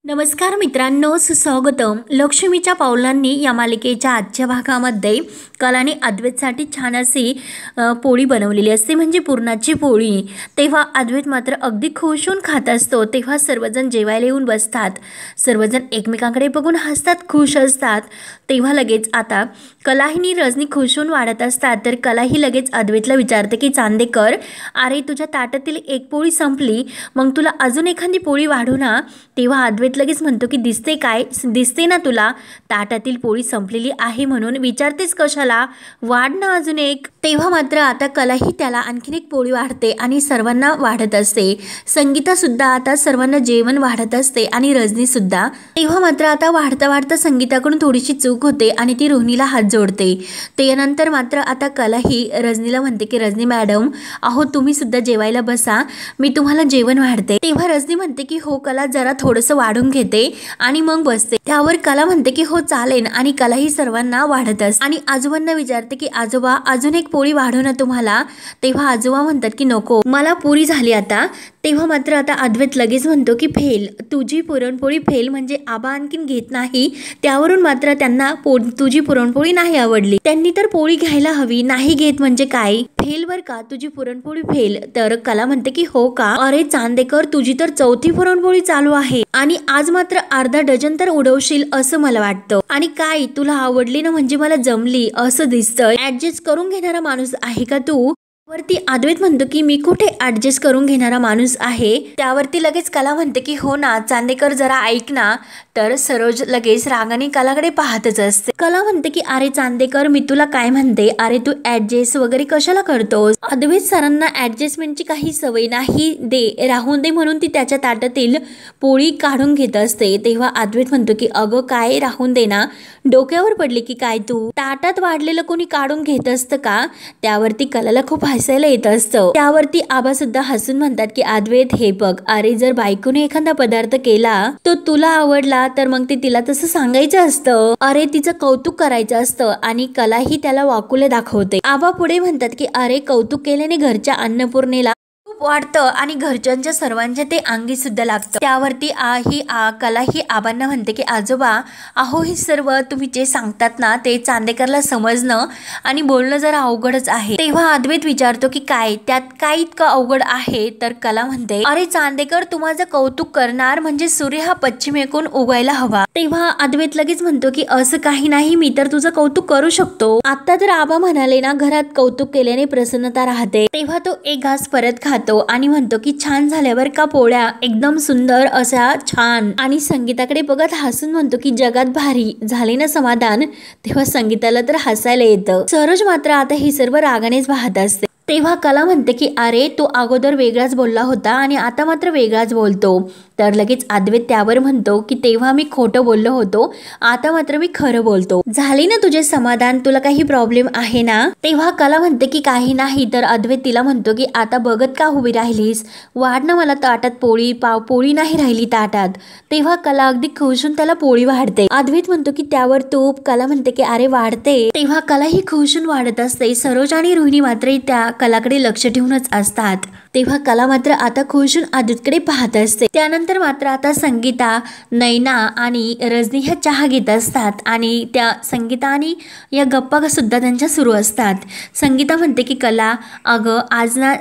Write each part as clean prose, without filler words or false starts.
नमस्कार मित्रांनो, सुस्वागतम. लक्ष्मीच्या पावलांनी या मालिकेच्या आजच्या भागामध्ये कलाने अद्वैतसाठी छान अशी पोळी बनवलेली असते, म्हणजे पुरणाची पोळी. तेव्हा अद्वैत मात्र अगदी खुश होऊन खात असतो. तेव्हा सर्वजण जेवायला येऊन बसतात. सर्वजण एकमेकांकडे बघून हसतात, खुश असतात. तेव्हा लगेच आता कलाही रजनी खुश होऊन वाढत असतात. तर कलाही लगेच अद्वैतला विचारते की चांदेकर, अरे तुझ्या ताटातील एक पोळी संपली, मग तुला अजून एखादी पोळी वाढू ना. तेव्हा अद्वैत लगेच म्हणतो की दिसते काय, दिसते ना तुला ताटातील पोळी संपलेली आहे म्हणून, विचारतेस कशाला, वाढ ना अजून एक. तेव्हा मात्र आता कलाही त्याला आणखीन एक पोळी वाढते आणि सर्वांना वाढत असते. संगीता सुद्धा आता सर्वांना जेवण वाढत असते आणि रजनी सुद्धा. तेव्हा मात्र आता वाढता वाढता संगीताकडून थोडीशी चूक होते आणि ती रोहिणीला हात जोडते. त्यानंतर मात्र आता कलाही रजनीला म्हणते की रजनी मॅडम, अहो तुम्ही सुद्धा जेवायला बसा, मी तुम्हाला जेवण वाढते. तेव्हा रजनी म्हणते की हो कला, जरा थोडंसं वाढून घेते आणि मग बसते. त्यावर कला म्हणते की हो चालेल आणि कलाही सर्वांना वाढत असते आणि आजोबांना विचारते की आजोबा अजून एक पोळी वाढू ना तुम्हाला. तेव्हा आजोबा म्हणतात की नको, मला पुरी झाली आता. तेव्हा मात्र आता अद्वैत लगेच म्हणतो की फेल, तुझी पुरणपोळी फेल, म्हणजे आबा आणखीन घेत नाही. त्यावरून मात्र त्यांना तुझी पुरणपोळी नाही आवडली. त्यांनी तर पोळी घ्यायला हवी, नाही घेत म्हणजे काय, फेल बर का, तुझी पुरणपोळी फेल. तर कला म्हणते की हो का, अरे चांदेकर तुझी तर चौथी पुरणपोळी चालू आहे आणि आज मात्र अर्धा डझन तर उडवशील असं मला वाटतं. आणि काय तुला आवडली ना, म्हणजे मला जमली असं दिसतंय. ऍडजस्ट करून घेणारा माणूस आहे का तू. वरती अद्वैत म्हणतो की मी कुठे ऍडजस्ट करून घेणारा माणूस आहे. त्यावरती लगेच कला म्हणते की हो ना चांदेकर जरा ऐक ना. तर सरोज लगेच रागाने कलाकडे पाहतच असते. कला म्हणते की अरे चांदेकर, मी तुला काय म्हणते, अरे तू ऍडजस्ट वगैरे कशाला करतोस. अद्वैत सरांना ऍडजस्टमेंटची काही सवय नाही, दे राहून दे, म्हणून ती त्याच्या ताटातील पोळी काढून घेत असते. तेव्हा अद्वैत म्हणतो की अगं काय राहून दे ना, डोक्यावर पडली की काय तू, ताटात वाढलेलं कोणी काढून घेत असतं का. त्यावरती कलाला खूप हसायला येत असतं. त्यावरती आबा सुद्धा हसून म्हणतात की अद्वैत हे बघ, अरे जर बायकोने एखादा पदार्थ केला तो तुला आवडला तर मग ते तिला तसं सांगायचं असतं, अरे तिचं कौतुक करायचं असतं. आणि कलाही त्याला वाकुले दाखवते. आबा पुढे म्हणतात की अरे कौतुक केल्याने घरच्या अन्नपूर्णेला वाटतं आणि घरच्यांच्या सर्वांच्या ते अंगी सुद्धा लागतं. त्यावरती कला ही आबांना म्हणते की आजोबा, अहो हे सर्व तुम्ही जे सांगतात ना ते चांदेकरला समजणं आणि बोलणं जरा अवघडच आहे. तेव्हा अद्वैत विचारतो की काय त्यात काय इतकं अवघड आहे. तर कला म्हणते अरे चांदेकर, तू माझं कौतुक करणार म्हणजे सूर्य हा पश्चिमेकडून उगायला हवा. तेव्हा अद्वैत लगेच म्हणतो की असं काही नाही, मी तर तुझं कौतुक करू शकतो. आता तर आबा म्हणाले ना घरात कौतुक केल्याने प्रसन्नता राहते. तेव्हा तो एक घास परत खातो आणि म्हणतो की छान झाल्यावर का पोळ्या, एकदम सुंदर असा छान. आणि संगीताकडे बघत हसून म्हणतो की जगात भारी झाले ना समाधान. तेव्हा संगीताला तर हसायला येतं. सरोज मात्र आता ही सर्व रागानेच पाहत असते. तेव्हा कला म्हणते की अरे तो अगोदर वेगळाच बोलला होता आणि आता मात्र वेगळाच बोलतो. तर लगेच अद्वैत त्यावर म्हणतो की तेव्हा मी खोटं बोललो होतो, आता मात्र मी खरं बोलतो. झाली ना तुझे समाधान, तुला काही प्रॉब्लेम आहे ना. तेव्हा कला म्हणते की काही नाही. तर अद्वैत तिला म्हणतो की आता बघत का उभी राहिलीस, वाढ ना मला ताटात पोळी, पोळी नाही राहिली ताटात. तेव्हा कला अगदी खुशून त्याला पोळी वाढते. अद्वैत म्हणतो की त्यावर तूप. कला म्हणते की अरे वाढते. तेव्हा कला ही खुशून वाढत असते. सरोज आणि रोहिणी मात्र त्या कलाकडे लक्ष ठेवूनच असतात. तेव्हा कला मात्र आता खुशून अद्वैतकडे पाहत असते. त्यानंतर मात्र आता संगीता, नैना आणि रजनी ह्या चहा घेत असतात आणि त्या संगीता आणि या गप्पा सुद्धा त्यांच्या सुरू असतात. संगीता म्हणते की कला, अगं आज ना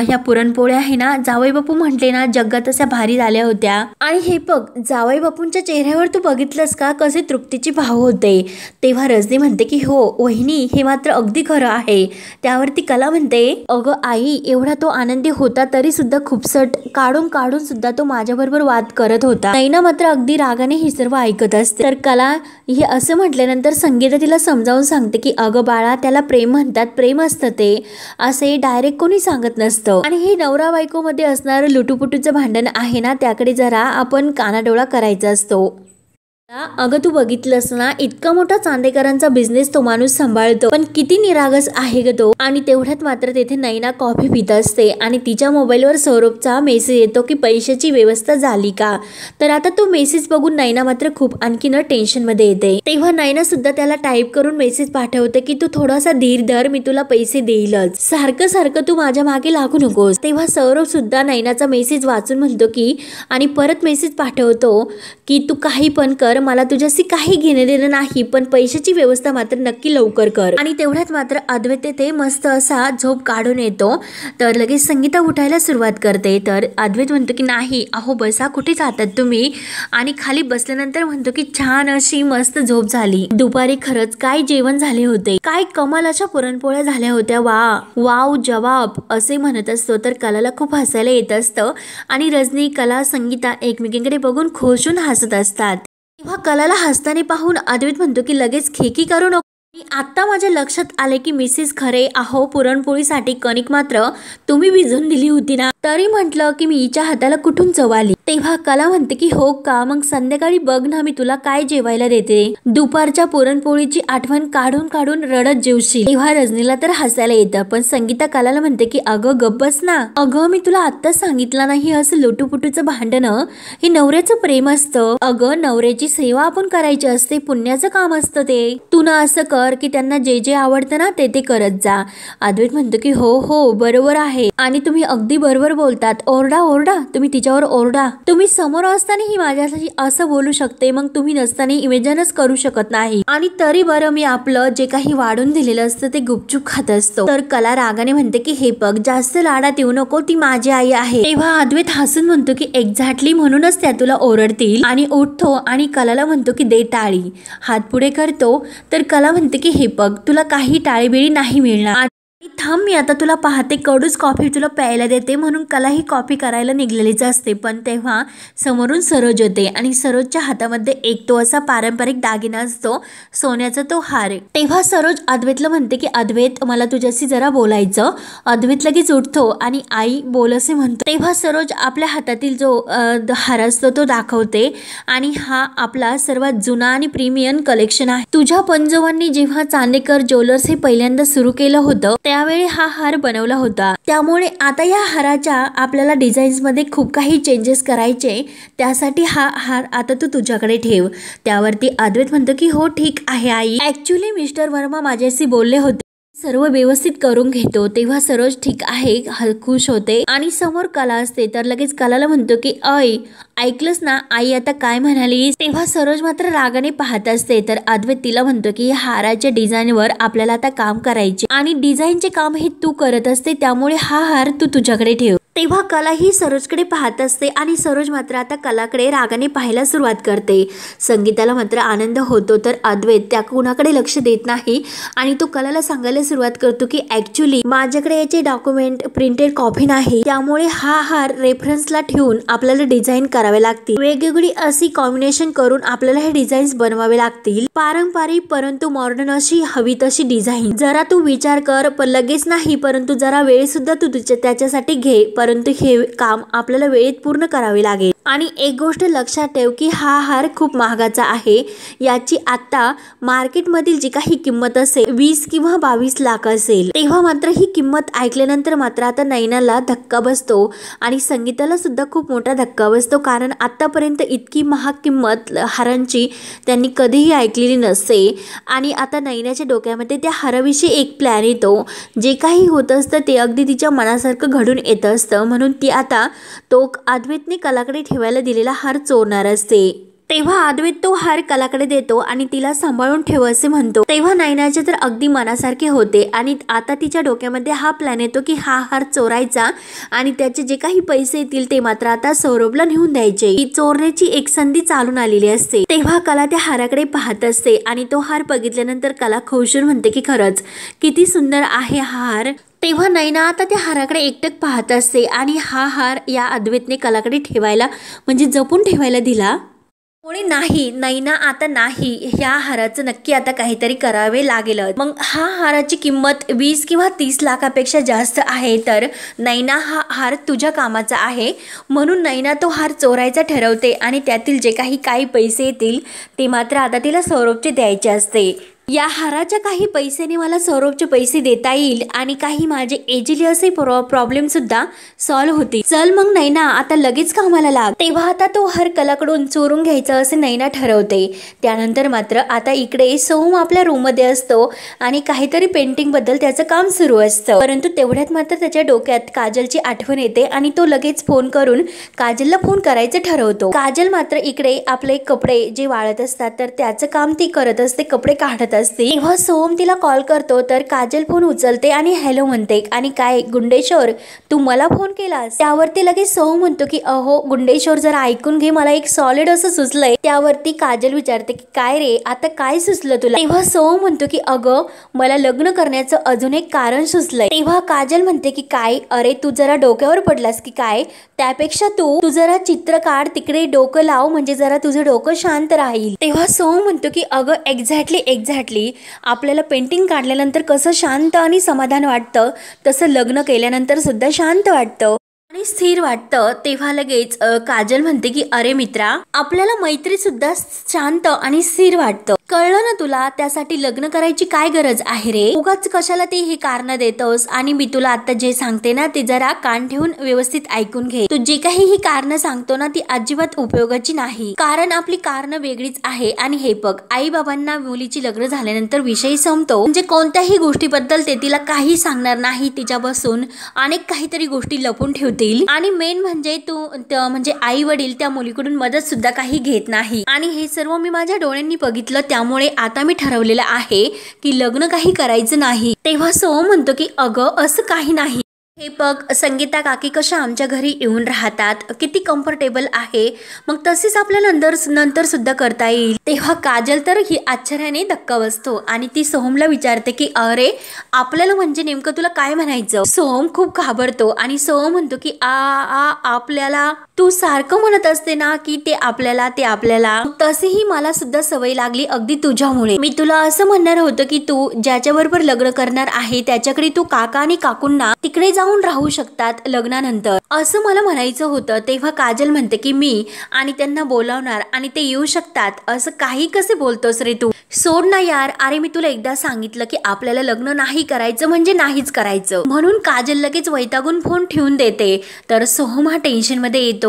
ह्या पुरणपोळ्या आहे ना, जावई बापू म्हटले ना जगात अशा भारी झाल्या होत्या. आणि हे बघ जावई बापूंच्या चेहऱ्यावर तू बघितलंस का, कसे तृप्तीचे भाव होते. तेव्हा रजनी म्हणते की हो वहिनी, हे मात्र अगदी खरं आहे. त्यावरती कला म्हणते अगं आई, एवढा तो आनंदी होता तरी सुद्धा खूपसट काढून काढून सुद्धा तो माझ्याबरोबर वाद करत होता. नैना मात्र अगदी रागाने हे सर्व ऐकत असते. तर कला हे असं म्हटल्यानंतर संगीता तिला समजावून सांगते की अगं बाळा, त्याला प्रेम म्हणतात, प्रेम असतं ते, असे डायरेक्ट कोणी सांगत नसतं. आणि हे नवरा बायको मध्ये असणारं लुटूपुटूचं भांडण आहे ना, त्याकडे जरा आपण कानाडोळा करायचा असतो. अगं तू बघितलंस ना, इतका मोठा चांदेकरांचा बिझनेस तो माणूस सांभाळतो, पण किती निरागस आहे ग तो. आणि तेवढ्यात मात्र तेथे नैना कॉफी पित असते आणि तिच्या मोबाईलवर सौरभचा मेसेज येतो की पैशाची व्यवस्था झाली का. तर आता तो मेसेज बघून नैना मात्र खूप आणखीन टेन्शन मध्ये येते. तेव्हा नैना सुद्धा त्याला टाईप करून मेसेज पाठवते की तू थोडासा धीर धर, मी तुला पैसे देईलच, सारखं सारखं तू माझ्या मागे लागू नकोस. तेव्हा सौरभ सुद्धा नैनाचा मेसेज वाचून म्हणतो की आणि परत मेसेज पाठवतो की तू काही पण कर, मला तुझ्याशी काही घेणं देणं नाही, पण पैशाची व्यवस्था मात्र नक्की लवकर कर. आणि तेवढ्यात मात्र अद्वैत तेथे मस्त असा झोप काढून येतो. तर लगेच संगीता उठायला सुरुवात करते. तर अद्वैत म्हणतो की नाही, अहो बसा, कुठे जातात तुम्ही. आणि खाली बसल्यानंतर म्हणतो की छान अशी मस्त झोप झाली. दुपारी खरंच काय जेवण झाले होते, काय कमाल अशा पुरणपोळ्या झाल्या होत्या, वाव जवाब असे म्हणत असतो. तर कलाला खूप हसायला येत असतं आणि रजनी, कला, संगीता एकमेकींकडे बघून खोशून हसत असतात. तेव्हा कलाला हसताना पाहून अद्वैत म्हणतो की लगेच खेकी करू नको. आता माझ्या लक्षात आले की मिसेस खरे, अहो पुरणपोळीसाठी कणिक मात्र तुम्ही भिजवून दिली होती ना, तरी म्हटलं की मी हिच्या हाताला कुठून चव आली. तेव्हा कला म्हणते की हो का, मग संध्याकाळी बघ ना मी तुला काय जेवायला देते, दुपारच्या पुरणपोळीची आठवण काढून काढून रडत जेवशील. तेव्हा रजनीला तर हसायला येतं, पण संगीता कलाला म्हणते की अगं गप्प बस ना, अगं मी तुला आत्ताच सांगितलं नाही, असं लोटूपुटूचं भांडणं हे नवऱ्याचं प्रेम असतं. अगं नवऱ्याची सेवा आपण करायची असते, पुण्याचं काम असतं ते. तू ना असं कर की त्यांना जे जे आवडतं ना ते करत जा. अद्वैत म्हणतो की हो हो बरोबर आहे आणि तुम्ही अगदी बरोबर बोलतात, ओरडा ओरडा, तुम्ही तिच्यावर ओरडा, तुम्ही समोर असतानाही माझ्यासाठी असं बोलू शकते, मग तुम्ही नसताना इमेजनच करू शकत नाही. आणि तरी बरं मी आपलं जे काही वाढून दिलेलं असतं ते गुपचूप खात असतो. तर कला रागाने म्हणते की हे बघ, जास्त लाडात येऊ नको, ती माझी आई आहे. तेव्हा अद्वैत हसून म्हणतो की एक्झॅक्टली म्हणूनच त्या तुला ओरडतील. आणि उठतो आणि कलाला म्हणतो की दे टाळी, हात पुढे करतो. तर कला म्हणते की हे बघ, तुला काही टाळीबिळी नाही मिळणार, थांब मी आता तुला पाहते, कडूच कॉफी तुला प्यायला देते. म्हणून कला ही कॉफी करायला निघलेलीच असते. पण तेव्हा समोरून सरोज येते आणि सरोजच्या हातामध्ये एक तो असा पारंपरिक दागिना असतो, सोन्याचा तो हार. तेव्हा सरोज अद्वैतला म्हणते की अद्वैत मला तुझ्याशी जरा बोलायचं. अद्वैत लगेच उठतो आणि आई बोल असे म्हणतो. तेव्हा सरोज आपल्या हातातील जो हार असतो तो दाखवते आणि हा आपला सर्वात जुना आणि प्रीमियम कलेक्शन आहे. तुझ्या पंजोबांनी जेव्हा चांदेकर ज्वेलर्स हे पहिल्यांदा सुरू केलं होतं त्यावेळी हा हार बनवला होता. त्यामुळे आता या हाराच्या आपल्याला डिझाईन्स मध्ये खूप काही चेंजेस करायचे, त्यासाठी हा हार आता तू तुझ्याकडे ठेव. त्यावरती अद्वैत म्हणतो की हो ठीक आहे आई, ऍक्च्युली मिस्टर वर्मा माझ्याशी बोलले होते, सर्व व्यवस्थित करून घेतो. तेव्हा सरोज ठीक आहे खुश होते आणि समोर कला असते. तर लगेच कलाला म्हणतो की अय ऐकलंस ना आई आता काय म्हणाली. तेव्हा सरोज मात्र रागाने पाहत असते. तर अद्वैत तिला म्हणतो की हाराच्या डिझाईनवर आपल्याला आता काम करायचे आणि डिझाईनचे काम हे तू करत असते, त्यामुळे हा हार तू तुझ्याकडे ठेव. तेव्हा कला ही सरोजकडे पाहत असते आणि सरोज मात्र आता कलाकडे रागाने पाहायला सुरुवात करते. संगीताला मात्र आनंद होतो. तर अद्वैत त्या कुणाकडे लक्ष देत नाही आणि तो कलाला सांगायला सुरुवात करतो की ऍक्च्युली माझ्याकडे याचे डॉक्युमेंट प्रिंटेड कॉपी नाही, त्यामुळे हा हार रेफरन्सला ठेवून आपल्याला डिझाईन करावे लागतील, वेगवेगळी अशी कॉम्बिनेशन करून आपल्याला हे डिझाईन्स बनवावे लागतील, पारंपरिक परंतु मॉडर्न अशी हवी तशी डिझाईन. जरा तू विचार कर, पण लगेच नाही, परंतु जरा वेळ सुद्धा तू त्याच्यासाठी घे, परंतु हे काम आपल्याला वेळेत पूर्ण करावे लागेल. आणि एक गोष्ट लक्षात ठेव की हा हार खूप महागाचा आहे, याची आता मार्केटमधील जी काही किंमत असेल 20 किंवा 22 लाख असेल. तेव्हा मात्र ही किंमत ऐकल्यानंतर मात्र आता नैनाला धक्का बसतो आणि संगीताला सुद्धा खूप मोठा धक्का बसतो, कारण आतापर्यंत इतकी महाग किंमत हारांची त्यांनी कधीही ऐकलेली नसते. आणि आता नैनाच्या डोक्यामध्ये त्या हाराविषयी एक प्लॅन येतो, जे काही होत असतं ते अगदी तिच्या मनासारखं घडून येत असतं. म्हणून ती आता तो अद्वैतने कलाकडे ठेवायला दिलेला हार चोरणार असते. तेव्हा अद्वैत तो हार कलाकडे देतो आणि तिला सांभाळून ठेव असे म्हणतो. तेव्हा नैनाचे तर अगदी मनासारखे होते आणि आता तिच्या डोक्यामध्ये हा प्लॅन येतो की हा हार चोरायचा आणि त्याचे जे काही पैसे येतील ते मात्र आता सौरभला नेऊन द्यायचे. ही चोरण्याची एक संधी चालून आलेली असते. तेव्हा कला त्या हाराकडे पाहत असते आणि तो हार बघितल्यानंतर कला खुशून म्हणते की खरंच किती सुंदर आहे हा हार. तेव्हा नैना आता त्या हाराकडे एकटक पाहत असते आणि हा हार या अद्वैतने कलाकडे ठेवायला म्हणजे जपून ठेवायला दिला. कोणी नाही, नैना आता नाही, ह्या हाराचं नक्की आता काहीतरी करावे लागेल. मग हा हाराची किंमत 20 किंवा 30 लाखापेक्षा जास्त आहे. तर नैना हा हार तुझ्या कामाचा आहे, म्हणून नैना तो हार चोरायचा ठरवते आणि त्यातील जे काही पैसे येतील ते मात्र आता तिला सौरभचे द्यायचे असते. या हाराच्या काही पैशाने मला सौरभचे पैसे देता येईल आणि काही माझे एजिली असे प्रॉब्लेम सुद्धा सॉल्व्ह होतील. चल मग नैना आता लगेच कामाला लाग. तेव्हा आता तो हार कलाकडून चोरून घ्यायचा असे नैना ठरवते. त्यानंतर मात्र आता इकडे सोहम आपल्या रूम मध्ये असतो आणि काहीतरी पेंटिंग बद्दल त्याचं काम सुरू असतं. परंतु तेवढ्यात मात्र त्याच्या डोक्यात काजलची आठवण येते आणि तो लगेच फोन करून काजलला फोन करायचं ठरवतो. काजल मात्र इकडे आपले कपडे जे वाळत असतात तर त्याचं काम ती करत असते, कपडे काढत असते. तेव्हा सोहम तिला कॉल करतो तर काजल फोन उचलते आणि हॅलो म्हणते. आणि काय गुंडेश्वर, तू मला फोन केलास? त्यावरती लगेच सोहम म्हणतो की अहो गुंडेश्वर, जरा ऐकून घे, मला एक सॉलिड असं सुचलंय. त्यावरती काजल विचारते की काय रे, आता काय सुचलं तुला? तेव्हा सोहम म्हणतो की अगं मला लग्न करण्याचं अजून एक कारण सुचलंय. तेव्हा काजल म्हणते की काय? अरे तू जरा डोक्यावर पडलास की काय? त्यापेक्षा तू जरा चित्र काढ, तिकडे डोकं लाव, म्हणजे जरा तुझं डोकं शांत राहील. तेव्हा सोहम म्हणतो की अगं एक्झॅक्टली आपल्याला पेंटिंग काढल्यानंतर कसं शांत आणि समाधान वाटतं, तसं लग्न केल्यानंतर सुद्धा शांत वाटतं आणि स्थिर वाटतं. तेव्हा लगेच काजल म्हणते की अरे मित्रा, आपल्याला मैत्री सुद्धा शांत आणि स्थिर वाटतं. कळलं ना तुला? त्यासाठी लग्न करायची काय गरज आहे रे? उगाच कशाला ते हे कारण देतोस? आणि मी तुला आता जे सांगते ना ते जरा कान ठेवून व्यवस्थित ऐकून घे. तू जे काही ही कारण सांगतो ना ती अजिबात उपयोगाची नाही, कारण आपली कारण वेगळीच आहे. आणि हे बघ, आई बाबांना मुलीची लग्न झाल्यानंतर विषय संपतो, म्हणजे कोणत्याही गोष्टीबद्दल ते तिला काही सांगणार नाही, तिच्यापासून अनेक काहीतरी गोष्टी लपून ठेवतील. आणि मेन म्हणजे म्हणजे आई वडील त्या मुलीकडून मदत सुद्धा काही घेत नाही. आणि हे सर्व मी माझ्या डोळ्यांनी बघितलं, त्यामुळे आता मी ठरवलेलं आहे की लग्न काही करायचं नाही. तेव्हा सोहम म्हणतो की अगं असं काही नाही. हे बघ, संगीता काकी कशा आमच्या घरी येऊन राहतात, किती कम्फर्टेबल आहे, मग तसेच आपल्याला नंतर सुद्धा करता येईल. तेव्हा काजल तर ही आश्चर्याने धक्का बसतो आणि ती सोहमला विचारते की अरे आपल्याला म्हणजे नेमकं तुला काय म्हणायचं? सोहम खूप घाबरतो आणि सोहम म्हणतो की आपल्याला, तू सारखं म्हणत असते ना की ते आपल्याला, तसेही मला सुद्धा सवय लागली अगदी तुझ्यामुळे. मी तुला असं म्हणणार होतं की तू ज्याच्याबरोबर लग्न करणार आहे त्याच्याकडे तू काका आणि काकूंना तिकडे जाऊन राहू शकतात लग्नानंतर, असं मला म्हणायचं होतं. तेव्हा काजल म्हणते की मी आणि त्यांना बोलावणार आणि ते येऊ शकतात, असं काही कसे बोलतोस रे तू? सोड ना यार. अरे मी तुला एकदा सांगितलं की आपल्याला लग्न नाही करायचं म्हणजे नाहीच करायचं. म्हणून काजल लगेच वैतागून फोन ठेवून देते. तर सोहम हा टेन्शन मध्ये येतो.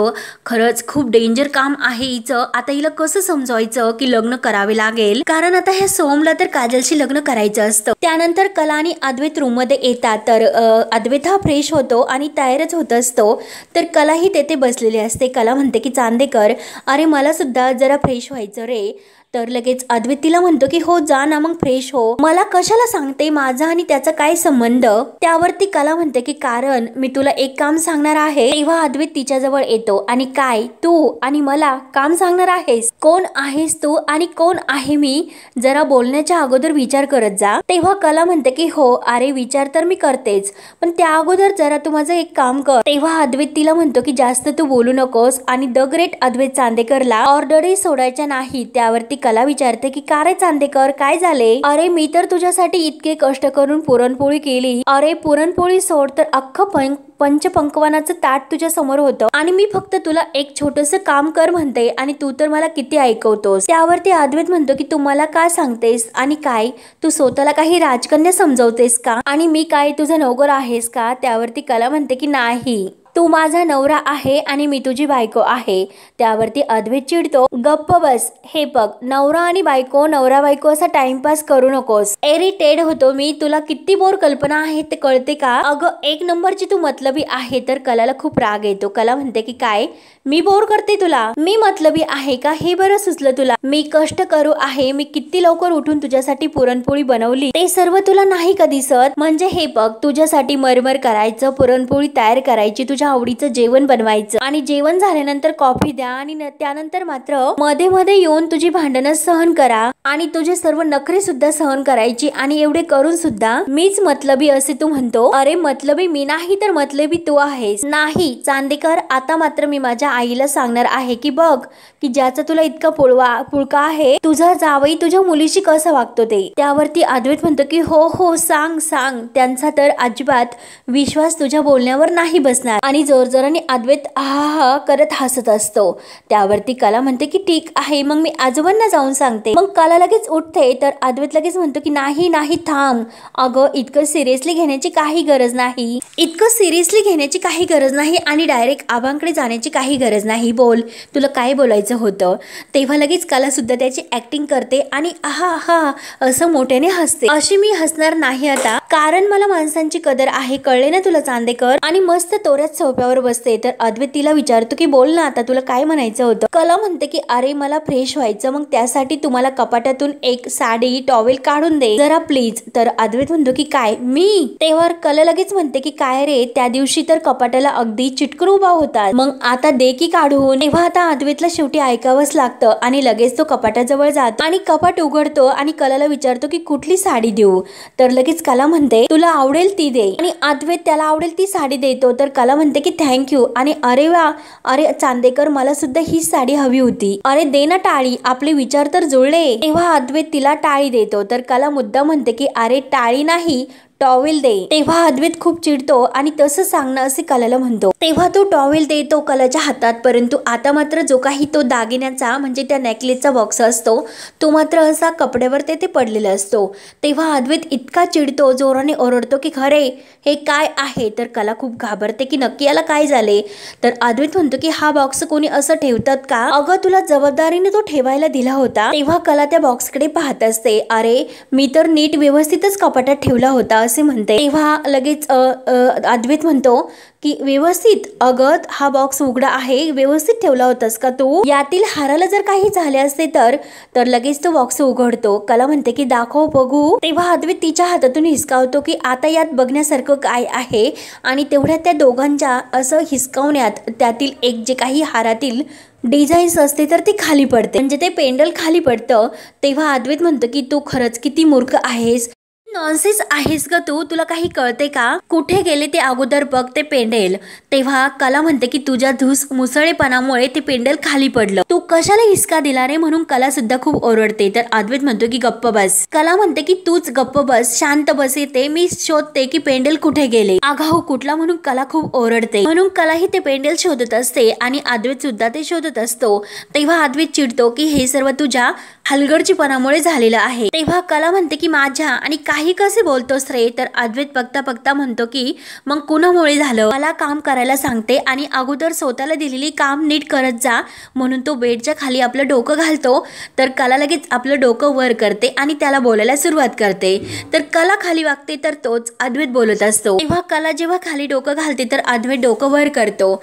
खरंच खूप डेंजर काम आहे हिचं. आता हिला कसं समजवायचं की लग्न करावे लागेल, कारण आता ह्या सोहमला तर काजलशी लग्न करायचं असतं. त्यानंतर कला आणि अद्वैत रूम मध्ये येतात. तर अद्वैत हा फ्रेश होतो आणि तयारच होत असतो. तर कला ही तेथे बसलेली असते. कला म्हणते की चांदेकर, अरे मला सुद्धा जरा फ्रेश व्हायचं रे. तर लगेच अद्वैत तिला म्हणतो की हो जा ना मग फ्रेश हो, मला कशाला सांगते, माझा आणि त्याचा काय संबंध? त्यावरती कला म्हणते की कारण मी तुला एक काम सांगणार आहे. तेव्हा अद्वैत तिच्या जवळ येतो आणि काय, तू आणि मला काम सांगणार आहेस? कोण आहेस तू आणि कोण आहे मी? जरा बोलण्याच्या अगोदर विचार करत जा. तेव्हा कला म्हणते की हो अरे विचार तर मी करतेच, पण त्या अगोदर जरा तू माझं एक काम कर. तेव्हा अद्वैत तिला म्हणतो की जास्त तू बोलू नकोस आणि द ग्रेट अद्वैत चांदेकरला ऑर्डरही सोडायच्या नाही. त्यावरती कला विचारते की का रे चांदेकर, काय झाले? अरे मी तर तुझ्यासाठी इतके कष्ट करून पुरणपोळी केली. अरे पुरणपोळी सोड तर अख्खं पंचपंकवानाचं ताट तुझ्या समोर होतं आणि मी फक्त तुला एक छोटंसं काम कर म्हणते आणि तू तर मला किती ऐकवतोस. त्यावरती अद्वैत म्हणतो की तू मला काय सांगतेस आणि काय तू स्वतःला काही राजकन्या समजवतेस का आणि मी काय तुझा नोकर आहेस का? त्यावरती कला म्हणते की नाही, तू माझा नवरा आहे आणि मी तुझी बायको आहे. त्यावरती अद्वैत चिडतो, गप्प बस. हे बघ, नवरा आणि बायको, नवरा बायको असा टाइमपास करू नकोस. इरिटेट होतो मी, तुला किती बोर कल्पना आहे ते कळते का? अगं एक नंबरची तू मतलबी आहे. तर कलाला खूप राग येतो. कला म्हणते की काय, मी बोर करते तुला? मी मतलबी आहे का? हे बरं सुचलं तुला. मी कष्ट करू आहे, मी किती लवकर उठून तुझ्यासाठी पुरणपोळी बनवली, ते सर्व तुला नाही का दिसत? म्हणजे हे बघ, तुझ्यासाठी मरमर करायचं, पुरणपोळी तयार करायची, तुझ्या तुझ्या आवडीचं जेवण बनवायचं आणि जेवण झाल्यानंतर कॉफी द्या आणि त्यानंतर मात्र मध्ये मध्ये येऊन तुझी भांडणं सहन करा आणि तुझे सर्व नखरे सुद्धा सहन करायची आणि एवढे करून सुद्धा मीच मतलबी असे तू म्हणतो. अरे मतलबी मी नाही तर मतलबी तू आहेस. नाही चांदेकर, आता मात्र मी माझ्या आईला सांगणार आहे की बघ की ज्याचा तुला इतका पुळका आहे तुझा जावई तुझ्या मुलीशी कसं वागतो ते. त्यावरती अद्वैत म्हणतो की हो हो सांग सांग. त्यांचा तर अजिबात विश्वास तुझ्या बोलण्यावर नाही बसणार आणि जोरजोराने अद्वैत हा करत हसत असतो. त्यावरती कला म्हणते की ठीक आहे मग मी आजोबांना जाऊन सांगते. मग कला लगेच उठते तर अद्वैत लगेच म्हणतो की नाही नाही थांब, अगं इतकं सिरियसली घेण्याची काही गरज नाही, इतकं सिरियसली घेण्याची काही गरज नाही आणि डायरेक्ट आबांकडे जाण्याची काही गरज नाही. बोल तुला काय बोलायचं होतं. तेव्हा लगेच कला सुद्धा त्याची ऍक्टिंग करते आणि आहा हा असं मोठ्याने हसते. अशी मी हसणार नाही आता, कारण मला माणसांची कदर आहे, कळले ना तुला चांदेकर. आणि मस्त तोऱ्यात सोफ्यावर बसते तर अद्वैत तिला विचारतो की बोल ना आता तुला काय म्हणायचं होतं. कला म्हणते की अरे मला फ्रेश व्हायचं, मग त्यासाठी तुम्हाला कपाटातून एक साडी टॉवेल काढून दे जरा प्लीज. तर अद्वैत म्हणतो की काय मी. तेव्हा कला लगेच म्हणते की काय रे त्या दिवशी तर कपाटाला अगदी चिटकून उभा होता, मग आता दे की काढून. तेव्हा आता अद्वैतला शेवटी ऐकावंच लागतं आणि लगेच तो कपाटाजवळ जातो आणि कपाट उघडतो आणि कलाला विचारतो की कुठली साडी देऊ. तर लगेच कला म्हणते तुला आवडेल ती दे आणि अद्वैत त्याला आवडेल ती साडी देतो. तर कला म्हणते की थँक्यू आणि अरे वा अरे चांदेकर मला सुद्धा ही साडी हवी होती, अरे दे ना टाळी, आपले विचार तर जुळले. तेव्हा अद्वैत तिला टाळी देतो तर कला मुद्दा म्हणते की अरे टाळी नाही टॉवेल दे. तेव्हा अद्वैत खूप चिडतो आणि तसं सांगणं असे कलाला म्हणतो. तेव्हा तो टॉवेल देतो कलाच्या हातात, परंतु आता मात्र जो काही तो दागिन्याचा म्हणजे त्या नेकलेसचा बॉक्स असतो तो मात्र असा कपड्यावर तेथे पडलेला असतो. तेव्हा अद्वैत इतका चिडतो, जोराने ओरडतो की खरे हे काय आहे. तर कला खूप घाबरते की नक्की याला काय झाले. तर अद्वैत म्हणतो की हा बॉक्स कोणी असं ठेवतात का, अगं तुला जबाबदारीने तो ठेवायला दिला होता. तेव्हा कला त्या बॉक्सकडे पाहत असते, अरे मी तर नीट व्यवस्थितच कपाटात ठेवला होता असे म्हणते. तेव्हा लगेच अद्वैत म्हणतो की व्यवस्थित, अगं हा बॉक्स उघडा आहे, व्यवस्थित ठेवला होतास का तू, यातील हाराला जर काही झाले असते तर लगेच तो बॉक्स उघडतो. कला म्हणते की दाखव बघू. तेव्हा अद्वैत तिच्या हातातून हिसकावतो की आता यात बघण्यासारखं काय आहे आणि तेवढ्या त्या दोघांच्या असं हिसकावण्यात त्यातील एक जे काही हारातील डिझाईन्स असते तर ते खाली पडते, म्हणजे ते पेंडल खाली पडतं. तेव्हा अद्वैत म्हणतो की तू खरंच किती मूर्ख आहेस, नॉनसेन्स आहेस का तू, तुला काही कळते का, कुठे गेले ते अगोदर बघ ते पेंडेल. तेव्हा कला म्हणते की तुझ्या धूस मुसळेपणामुळे ते पेंडेल खाली पडलं, तू कशाला हिसका दिला रे, म्हणून कला सुद्धा खूप ओरडते. तर अद्वैत म्हणतो की गप्प बस. कला म्हणते की तूच गप्प बस, शांत बस, येते मी शोधते की पेंडेल कुठे गेले. आगाऊ कुठला म्हणून कला खूप ओरडते, म्हणून कलाही ते पेंडेल शोधत असते आणि अद्वैत सुद्धा ते शोधत असतो. तेव्हा अद्वैत चिडतो की हे सर्व तुझ्या हलगर्जीपणामुळे झालेलं आहे. तेव्हा कला म्हणते की माझ्या आणि काही कसे बोलतोस रे. तर अद्वैत बघता बघता म्हणतो की मग कुणामुळे झालं, मला काम करायला सांगते आणि अगोदर स्वतःला दिलेली काम नीट करत जा, म्हणून तो बेडच्या खाली आपलं डोकं घालतो. तर कला लगेच आपलं डोकं वर करते आणि त्याला बोलायला सुरुवात करते. तर कला खाली वागते तर तोच अद्वैत बोलत असतो. तेव्हा कला जेव्हा खाली डोकं घालते तर अद्वैत डोकं वर करतो.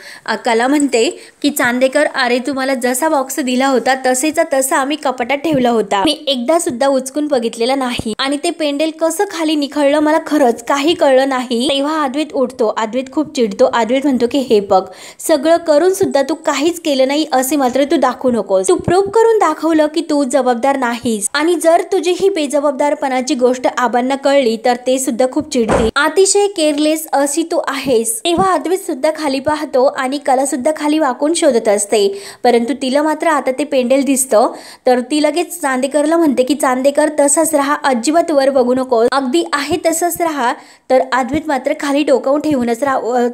कला म्हणते की चांदेकर अरे तुम्हाला जसा बॉक्स दिला होता तसेचा तसा आम्ही कपाटात ठेवला होता, मी एकदा सुद्धा उचकून बघितलेला नाही आणि ते पेंडेल कसं खाली निखळलं मला खरंच काही कळलं नाही. तेव्हा अद्वैत उठतो, अद्वैत खूप चिडतो. अद्वैत म्हणतो की हे बघ सगळं करून सुद्धा तू काहीच केलं नाही असे मात्र तू दाखवू नकोस, तू प्रूव्ह करून दाखवलं की तू जबाबदार नाहीस आणि जर तुझी ही बेजबाबदारपणाची गोष्ट आबांना कळली तर ते सुद्धा खूप चिडतील, अतिशय केअरलेस अशी तू आहेस. तेव्हा अद्वैत सुद्धा खाली पाहतो आणि कला सुद्धा खाली वाकून शोधत असते, परंतु तिला मात्र आता ते पेंडेल दिसतं. तर ती लगेच चांदेकरला म्हणते की चांदेकर तसाच राहा, अजिबात वर बघू नको, अगदी आहे तसंच राहा. तर अद्वैत मात्र खाली डोकावून ठेवूनच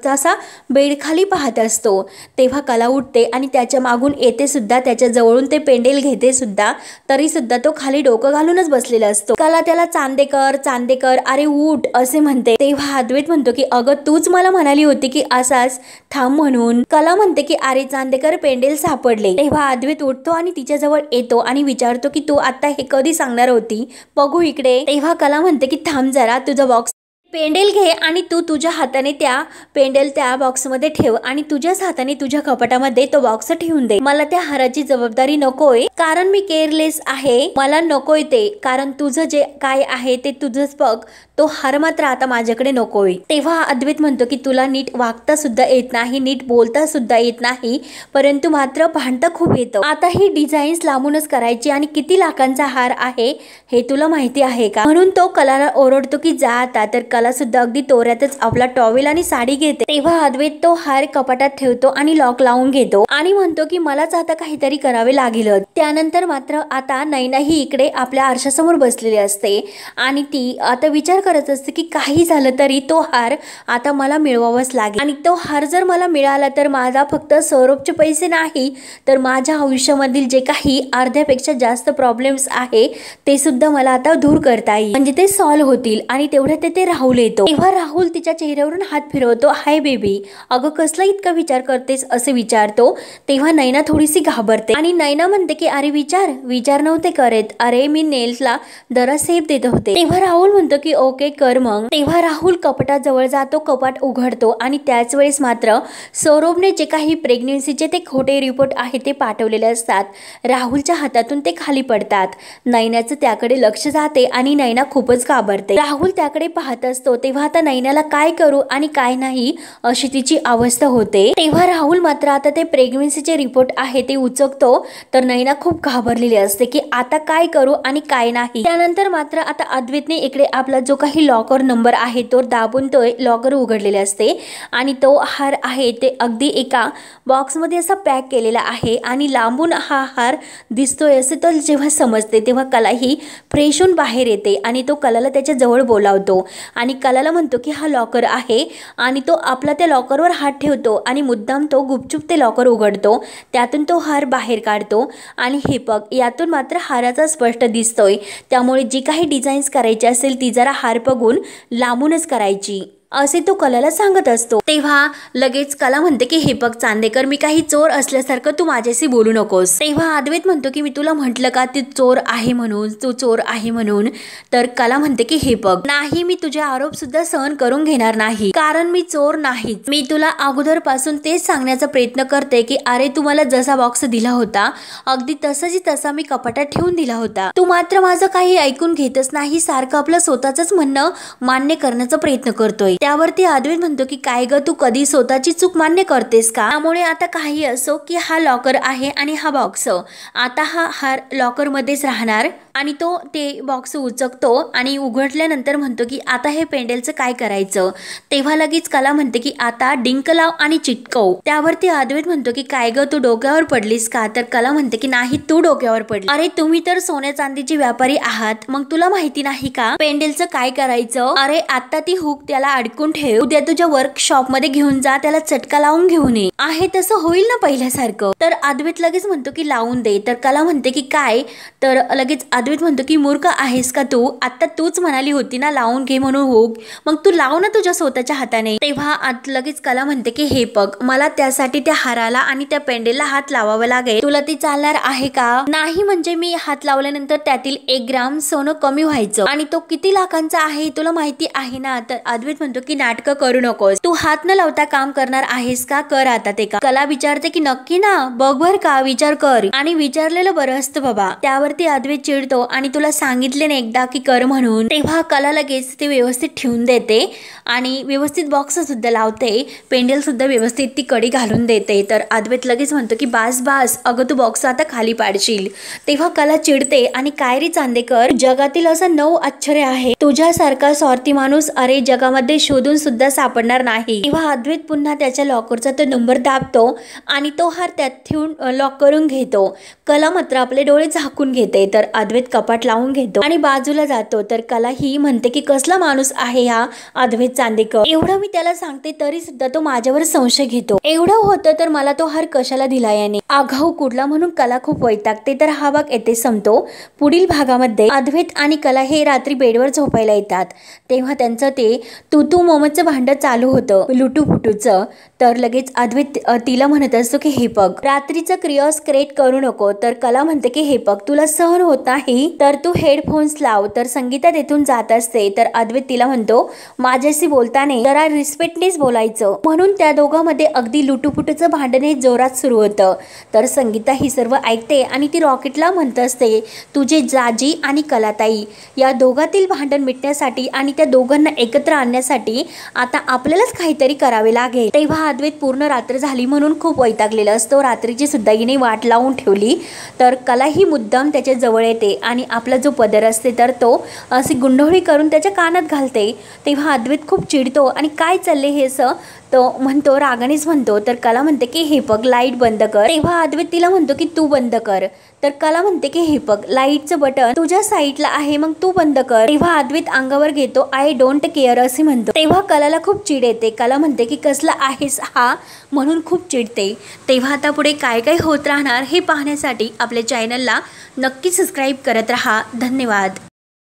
तसा बेड खाली पाहत असतो. तेव्हा कला उठते आणि त्याच्या मागून येते सुद्धा, त्याच्या जवळून ते पेंडेल घेते सुद्धा, तरी सुद्धा तो खाली डोकं घालूनच बसलेला असतो. कला त्याला चांदेकर चांदेकर अरे उठ असे म्हणते. तेव्हा अद्वैत म्हणतो की अगं तूच मला म्हणाली होती की असाच थांब म्हणून. कला म्हणते की अरे चांदेकर पेंडेल सापडले. तेव्हा अद्वैत उठतो आणि तिच्या जवळ येतो आणि विचारतो की तू आता हे कधी सांगणार होती, बघू इकडे. तेव्हा कला म्हणते की थांब जरा, तुझा बॉक्स पेंडेल घे आणि तू तुझ्या हाताने त्या पेंडेल त्या बॉक्समध्ये ठेव आणि तुझ्याच हाताने तुझ्या कपाटामध्ये तो बॉक्स ठेवून दे. मला त्या हाराची जबाबदारी नकोय, कारण मी केअरलेस आहे, मला नकोय ते, कारण तुझं जे काय आहे ते तुझंच बघ, तो हार मात्र आता माझ्याकडे नकोय। तेव्हा अद्वैत म्हणतो की तुला नीट वागता सुद्धा येत नाही, नीट बोलता सुद्धा येत नाही, परंतु मात्र भांडता खूप येतं। आता ही डिझाईन्स लांबूनच करायची आणि किती लाखांचा हार आहे हे तुला माहिती आहे का? म्हणून तो कलाला ओरडतो की जा आता। तर कला सुद्धा अगदी तोऱ्यातच आपला टॉवेल आणि साडी घेते। तेव्हा अद्वैत तो हार कपाटात ठेवतो आणि लॉक लावून घेतो आणि म्हणतो की मलाच आता काहीतरी करावे लागेल। त्यानंतर मात्र आता नैना ही इकडे आपल्या आरशासमोर बसलेली असते आणि ती आता विचार करत असते की काही झालं तरी तो हार आता मला मिळवावाच लागेल आणि तो हार जर मला मिळाला तर माझा फक्त सौरभचे पैसे नाही तर माझ्या आयुष्यामधील जे काही अर्ध्यापेक्षा जास्त प्रॉब्लेम्स आहे ते सुद्धा मला आता दूर करता येईल, म्हणजे ते सॉल्व्ह होतील। आणि तेवढ्यात ते राहुल येतो। तेव्हा राहुल तिच्या चेहऱ्यावरून हात फिरवतो, हाय बेबी, अगं कसला इतका विचार करतेस असे विचारतो। तेव्हा नैना थोडीशी घाबरते आणि नैना म्हणते की अरे विचार नव्हते करत, अरे मी नेल्सला जरा सेफ देत होते। तेव्हा राहुल म्हणतो की ओके कर मग। तेव्हा राहुल कपाटाजवळ जातो, कपाट उघडतो आणि त्याच वेळेस मात्र सौरभने जे काही प्रेग्नेन्सीचे ते खोटे रिपोर्ट आहे ते पाठवलेले असतात, राहुलच्या हातातून ते खाली पडतात। नैनाचं त्याकडे लक्ष जाते आणि नैना खूपच घाबरते। राहुल त्याकडे पाहत असतो तेव्हा आता नैनाला काय करू आणि काय नाही अशी तिची अवस्था होते। तेव्हा राहुल मात्र आता ते प्रेग्नेन्सीचे रिपोर्ट आहे ते उचकतो तर नैना खूप घाबरलेली असते की आता काय करू आणि काय नाही। त्यानंतर मात्र आता अद्वैतने इकडे आपला जो काही लॉकर नंबर आहे तो दाबून तो लॉकर उघडलेले असते आणि तो हार आहे ते अगदी एका बॉक्समध्ये असा पॅक केलेला आहे आणि लांबून हा हार दिसतोय असे तो जेव्हा समजते तेव्हा कला ही फ्रेश होऊन बाहेर येते आणि तो कलाला त्याच्या जवळ बोलावतो आणि कलाला म्हणतो की हा लॉकर आहे आणि तो आपला त्या लॉकरवर हात ठेवतो आणि मुद्दाम तो गुपचूप ते लॉकर उघडतो, त्यातून तो हार बाहेर काढतो आणि हे बघ यातून मात्र हाराचा स्पष्ट दिसतोय, त्यामुळे जी काही डिझाईन्स करायची असेल ती जरा हार बघून लांबूनच करायची असे तो कलाला सांगत असतो। तेव्हा लगेच कला म्हणते की हे बघ चांदेकर, मी काही चोर असल्यासारखं तू माझ्याशी बोलू नकोस। तेव्हा अद्वैत म्हणतो की मी तुला म्हटलं का तू चोर आहे म्हणून, तू चोर आहे म्हणून। तर कला म्हणते की हे बघ नाही, मी तुझे आरोप सुद्धा सहन करून घेणार नाही, कारण मी चोर नाही। मी तुला अगोदर पासून तेच सांगण्याचा प्रयत्न करते की अरे तू मला जसा बॉक्स दिला होता अगदी तसा मी कपाटात ठेवून दिला होता, तू मात्र माझं काही ऐकून घेतच नाही, सारखं आपलं स्वतःच म्हणणं मान्य करण्याचा प्रयत्न करतोय। त्यावरती अद्वैत म्हणतो की काय ग, तू कधी स्वतःची चूक मान्य करतेस का? त्यामुळे आता काही असो की हा लॉकर आहे आणि हा बॉक्स, आता हा हार लॉकर मध्येच राहणार आणि तो ते बॉक्स उचकतो आणि उघडल्यानंतर म्हणतो की आता हे पेंडेलचं काय करायचं? तेव्हा लगेच कला म्हणते की आता डिंक लाव आणि चिटकव। त्यावरती अद्वैत म्हणतो की काय ग, तू डोक्यावर पडलीस का? तर कला म्हणते की नाही, तू डोक्यावर पडली, अरे तुम्ही तर सोन्या चांदीचे व्यापारी आहात, मग तुला माहिती नाही का पेंडेलचं काय करायचं? अरे आता ती हुक त्याला अडकून ठेव, उद्या तुझ्या वर्कशॉप मध्ये घेऊन जा, त्याला चटका लावून घेऊन ये, आहे तसं होईल ना पहिल्यासारखं? तर अद्वैत लगेच म्हणतो की लावून दे। तर कला म्हणते की काय? तर लगेच अद्वैत म्हणतो की मूर्ख आहेस का तू? आता तूच म्हणाली होती ना लावून घे म्हणून हुक, मग तू लाव ना तुझ्या स्वतःच्या हाताने। तेव्हा लगेच कला म्हणते की हे बघ, मला त्यासाठी त्या हाराला आणि त्या पेंडेलला हात लावावा लागेल, तुला ती चालणार आहे का? नाही, म्हणजे मी हात लावल्यानंतर त्यातील 1 ग्राम सोनं कमी व्हायचं आणि तो किती लाखांचा आहे तुला माहिती आहे ना? तर अद्वैत म्हणतो की नाटक करू नकोस, तू हात न लावता काम करणार आहेस का? कर आता ते का? कला विचारते की नक्की ना, बघ बर का, विचार कर, आणि विचारलेलं बरं असतं बाबा। त्यावरती अद्वैत चिडतो आणि तुला सांगितले ना एकदा की कर म्हणून। तेव्हा कला लगेच ते व्यवस्थित ठेवून देते आणि व्यवस्थित बॉक्स सुद्धा लावते, पेंडेल सुद्धा व्यवस्थित ती कडी घालून देते। तर अद्वैत लगेच म्हणतो की बास अगं तू बॉक्स आता खाली पाडशील। तेव्हा कला चिडते आणि काय रे चांदेकर, जगातील असं 9 आश्चर्य आहे, तुझ्यासारखा स्वार्थी माणूस अरे जगामध्ये शोधून सुद्धा सापडणार नाही। तेव्हा अद्वैत पुन्हा त्याच्या लॉकरचा तो नंबर दाबतो आणि तो हार त्यात ठेवून लॉक करून घेतो। कला मात्र आपले डोळे झाकून घेते। तर अद्वैत कपाट लावून घेतो आणि बाजूला जातो। तर कला ही म्हणते की कसला माणूस आहे हा अद्वैत चांदेकर, एवढं मी त्याला सांगते तरी सुद्धा तो माझ्यावर संशय घेतो, एवढं होतं तर मला तो हार कशाला दिला याने, आघाऊ कुठला, म्हणून कला खूप वैतागते। तर हा भाग येथे संपतो। पुढील भागामध्ये अद्वैत आणि कला हे रात्री बेडवर झोपायला येतात तेव्हा त्यांचं ते तू मोमचं भांड चालू होतं लुटूपुटूचं। तर लगेच अद्वैत तिला म्हणत असतो की हे बघ रात्रीचं क्रिओस क्रिएट करू नको। तर कला म्हणते की हे बघ तुला सहन होत नाही नाही तर तू हेडफोन्स लाव। तर संगीता तेथून जात असते तर अद्वैत तिला म्हणतो माझ्याशी बोलताना जरा रिस्पेक्टनेच बोलायचं, म्हणून त्या दोघांमध्ये अगदी लुटुपुटूचं भांडण हे जोरात सुरू होतं। तर संगीता ही सर्व ऐकते आणि ती रॉकेटला म्हणत असते तुझे जाजी आणि कलाताई या दोघातील भांडण मिटण्यासाठी आणि त्या दोघांना एकत्र आणण्यासाठी आता आपल्यालाच काहीतरी करावे लागेल। तेव्हा अद्वैत पूर्ण रात्र झाली म्हणून खूप वैतागलेला असतो। रात्रीची सुद्धा हिने वाट लावून ठेवली तर कला ही मुद्दाम त्याच्या जवळ येते आणि आपला जो पदर असते तर तो अशी गुंडोळी करून त्याच्या कानात घालते। तेव्हा अद्वैत खूप चिडतो आणि काय चालले हे असं तो म्हणतो, रागानेच म्हणतो। तर कला म्हणते की हे बघ लाईट बंद कर। तेव्हा अद्वैत तिला म्हणतो की तू बंद कर। तर कला म्हणते की हे बघ लाईटचं बटन तुझ्या साईडला आहे, मग तू बंद कर। तेव्हा अद्वैत अंगावर घेतो आय डोंट केअर असे म्हणतो। तेव्हा कलाला खूप चिड येते। कला म्हणते की कसला आहेस हा, म्हणून खूप चिडते। तेव्हा आता पुढे काय काय होत राहणार हे पाहण्यासाठी आपल्या चॅनलला नक्की सबस्क्राईब करत राहा। धन्यवाद।